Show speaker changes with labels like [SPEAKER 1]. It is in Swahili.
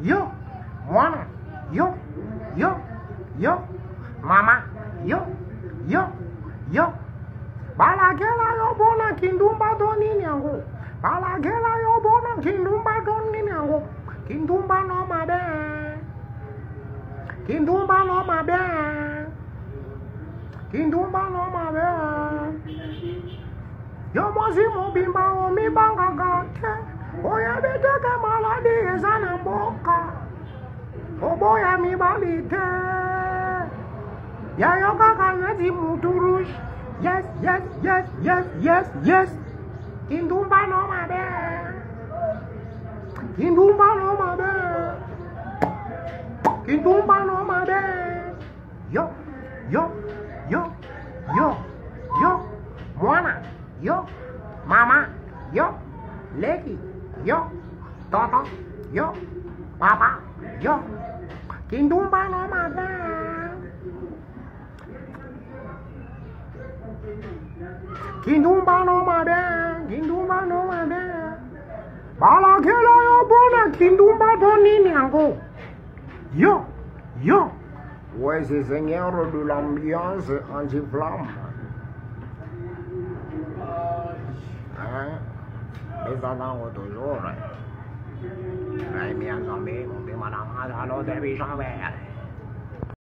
[SPEAKER 1] yo, mwana, yo, mama, yo, balakela yo bona kindumba doni nyango, balakela yo bona kindumba doni nyango, kindumba no mabe, kindumba no mabe, kindumba no mabe, yo mozi mobimba o mi banga gate, oya beteke maladi ezana mboka, oboya mi balite, ya yo kaka neti muturush. Yes. Kindumba no mabe. Kindumba no mabe. Kindumba no mabe. Yo. Mwana. Yo. Mama. Yo. Leki. Yo. Toto. Yo. Papa. Yo. Kindumba no mabe. Kindumba no mabe, balakela yo bona kindumba doni nyango. Yo, ouais c'est seigneur de l'ambiance anti-flamme. Hein, les enfants toujours. Ay, mi amigo, mi madame, alors, début, j'en vais.